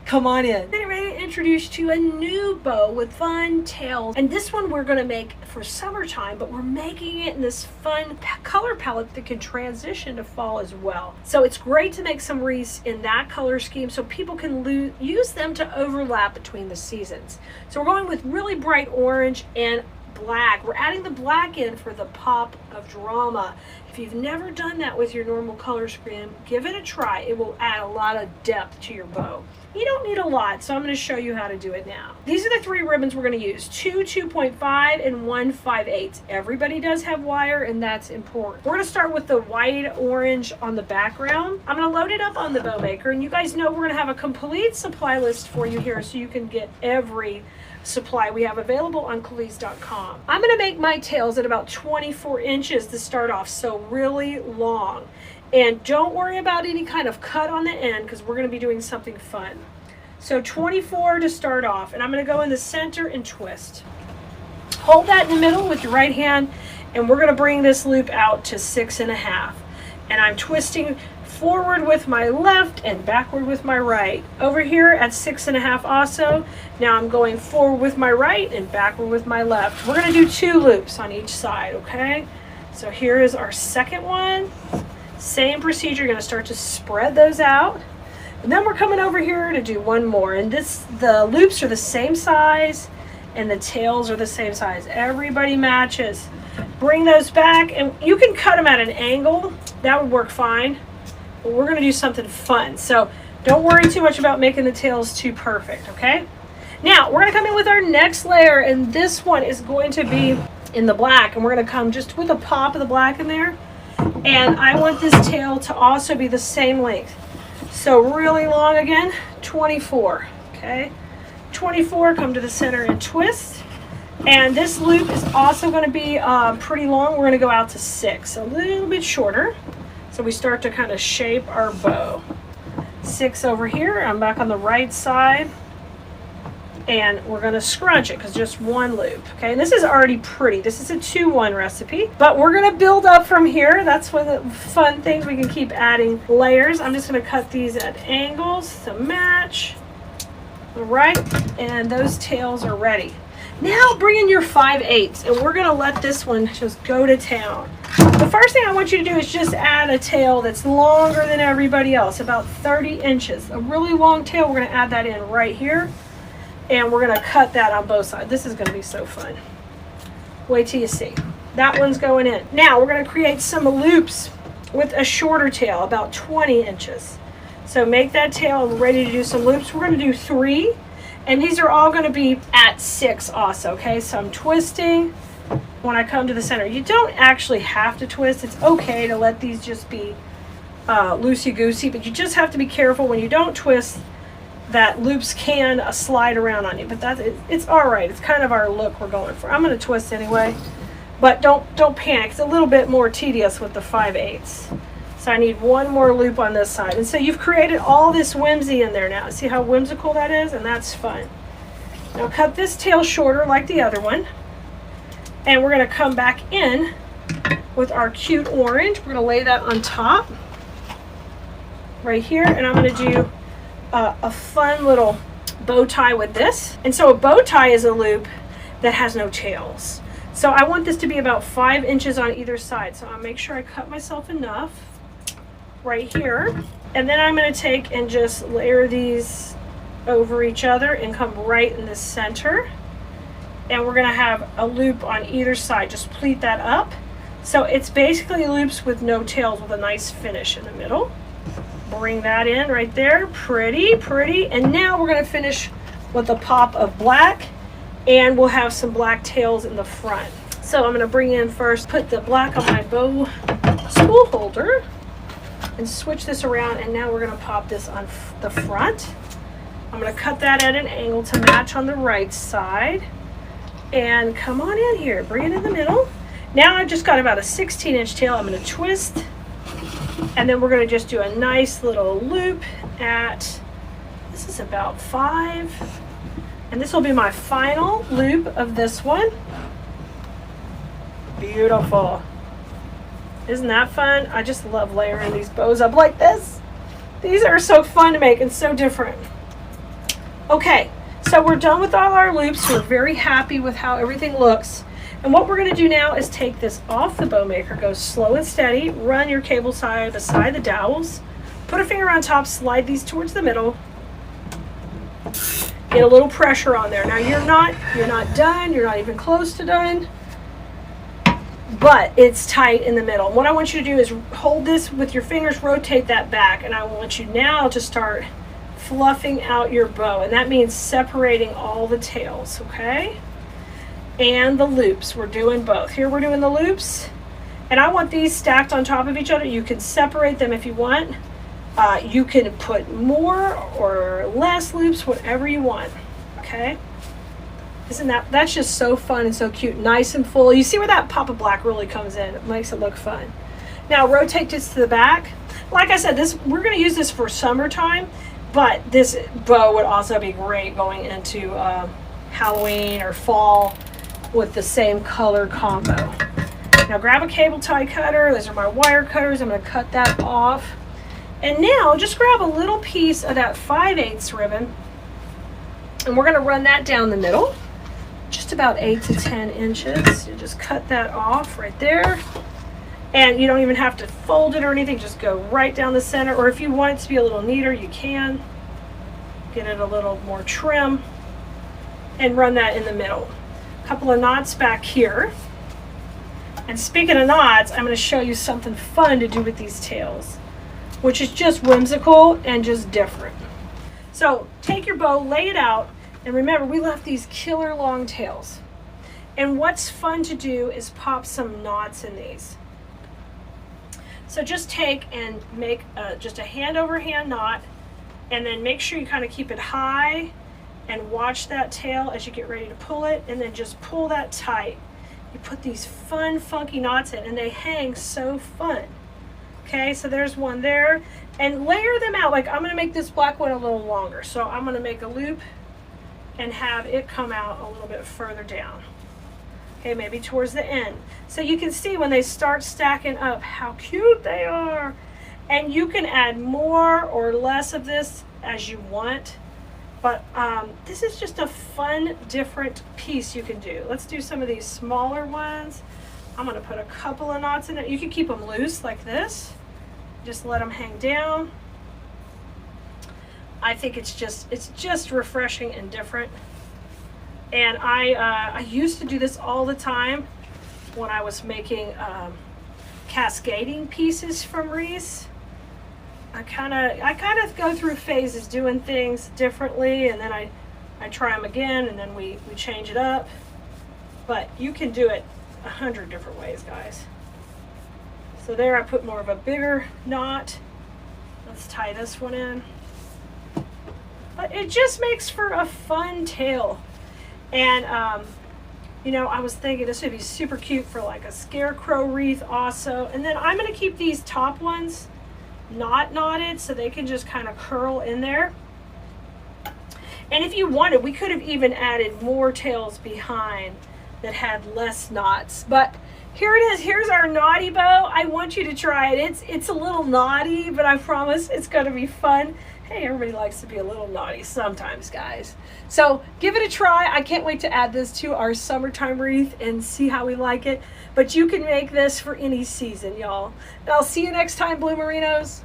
Come on in. Getting ready to introduce you to a new bow with fun tails. And this one we're going to make for summertime, but we're making it in this fun color palette that can transition to fall as well. So it's great to make some wreaths in that color scheme so people can use them to overlap between the seasons. So we're going with really bright orange and black. We're adding the black in for the pop of drama. If you've never done that with your normal color scheme, give it a try. It will add a lot of depth to your bow. You don't need a lot, so I'm going to show you how to do it now. These are the 3 ribbons we're going to use, 2 2.5 and 1 5/8. Everybody does have wire, and that's important. We're going to start with the white orange on the background. I'm going to load it up on the bow maker, and you guys know we're going to have a complete supply list for you here so you can get every supply we have available on Cleese.com. I'm going to make my tails at about 24 inches to start off, so really long. And don't worry about any kind of cut on the end because we're going to be doing something fun. So 24 to start off, and I'm going to go in the center and twist. Hold that in the middle with your right hand, and we're going to bring this loop out to 6.5. And I'm twisting forward with my left and backward with my right. Over here at 6.5 also. Now I'm going forward with my right and backward with my left. We're going to do 2 loops on each side, okay? So here is our second one. Same procedure, you're going to start to spread those out. And then we're coming over here to do one more. And the loops are the same size and the tails are the same size. Everybody matches. Bring those back, and you can cut them at an angle. That would work fine. But we're going to do something fun. So don't worry too much about making the tails too perfect, okay? Now, we're going to come in with our next layer, and this one is going to be in the black. And we're going to come just with a pop of the black in there. And I want this tail to also be the same length. So really long again, 24, okay? 24, come to the center and twist. And this loop is also going to be pretty long. We're going to go out to 6, a little bit shorter. So we start to kind of shape our bow. 6 over here, I'm back on the right side. And we're going to scrunch it because just one loop, okay? And this is already pretty. This is a 2-1 recipe, but we're going to build up from here. That's one of the fun things. We can keep adding layers. I'm just going to cut these at angles to match. All right, and those tails are ready. Now bring in your 5/8, and we're going to let this one just go to town. The first thing I want you to do is just add a tail that's longer than everybody else, about 30 inches. A really long tail, we're going to add that in right here. And we're going to cut that on both sides. This is going to be so fun. Wait till you see. That one's going in. Now we're going to create some loops with a shorter tail, about 20 inches. So make that tail ready to do some loops. We're going to do 3. And these are all going to be at 6 also, okay? So I'm twisting when I come to the center. You don't actually have to twist. It's okay to let these just be loosey-goosey, but you just have to be careful when you don't twist that loops can slide around on you, but it's all right. It's kind of our look we're going for. I'm going to twist anyway, but don't panic. It's a little bit more tedious with the 5/8. So I need one more loop on this side. And so you've created all this whimsy in there now. See how whimsical that is? And that's fun. Now cut this tail shorter like the other one, and we're going to come back in with our cute orange. We're going to lay that on top right here, and I'm going to do a fun little bow tie with this. And so a bow tie is a loop that has no tails. So I want this to be about 5 inches on either side. So I'll make sure I cut myself enough right here. And then I'm going to take and just layer these over each other and come right in the center. And we're going to have a loop on either side. Just pleat that up. So it's basically loops with no tails with a nice finish in the middle. Bring that in right there. Pretty, pretty. And now we're going to finish with a pop of black, and we'll have some black tails in the front. So I'm going to bring in first, put the black on my bow spool holder and switch this around, and now we're going to pop this on the front. I'm going to cut that at an angle to match on the right side. And come on in here. Bring it in the middle. Now I've just got about a 16-inch tail. I'm going to twist. And then we're going to just do a nice little loop at, this is about 5. And this will be my final loop of this one. Beautiful. Isn't that fun? I just love layering these bows up like this. These are so fun to make and so different. Okay, so we're done with all our loops. We're very happy with how everything looks. And what we're going to do now is take this off the bow maker, go slow and steady, run your cable side beside the dowels, put a finger on top, slide these towards the middle, get a little pressure on there. Now you're not done, you're not even close to done, but it's tight in the middle. And what I want you to do is hold this with your fingers, rotate that back, and I want you now to start fluffing out your bow, and that means separating all the tails, okay? And the loops. We're doing both. Here we're doing the loops, and I want these stacked on top of each other. You can separate them if you want. You can put more or less loops, whatever you want, okay? That's just so fun and so cute, nice and full. You see where that pop of black really comes in. It makes it look fun. Now rotate this to the back. Like I said, we're going to use this for summertime, but this bow would also be great going into Halloween or fall with the same color combo. Now grab a cable tie cutter. Those are my wire cutters. I'm going to cut that off. And now just grab a little piece of that 5/8 ribbon, and we're going to run that down the middle, just about 8 to 10 inches. You just cut that off right there. And you don't even have to fold it or anything, just go right down the center. Or if you want it to be a little neater, you can. Get it a little more trim and run that in the middle. A couple of knots back here. And speaking of knots, I'm going to show you something fun to do with these tails, which is just whimsical and just different. So take your bow, lay it out, and remember we left these killer long tails. And what's fun to do is pop some knots in these. So just take and make just a hand over hand knot, and then make sure you kind of keep it high and watch that tail as you get ready to pull it, and then just pull that tight. You put these fun, funky knots in, and they hang so fun. Okay, so there's one there, and layer them out. Like I'm going to make this black one a little longer, so I'm going to make a loop and have it come out a little bit further down. Okay, maybe towards the end. So you can see when they start stacking up how cute they are. And you can add more or less of this as you want. But this is just a fun, different piece you can do. Let's do some of these smaller ones. I'm going to put a couple of knots in it. You can keep them loose like this. Just let them hang down. I think it's just refreshing and different. And I used to do this all the time when I was making cascading pieces from wreaths. I kind of go through phases doing things differently, and then I try them again, and then we change it up. But you can do it 100 different ways, guys. So there I put more of a bigger knot. Let's tie this one in. But it just makes for a fun tail. And you know, I was thinking this would be super cute for like a scarecrow wreath also. And then I'm going to keep these top ones not knotted so they can just kind of curl in there. And if you wanted, we could have even added more tails behind that had less knots. But here it is. Here's our Knotty Bow. I want you to try it. It's a little naughty, but I promise it's going to be fun. Hey, everybody likes to be a little naughty sometimes, guys. So give it a try. I can't wait to add this to our summertime wreath and see how we like it. But you can make this for any season, y'all. And I'll see you next time, Blue Merinos.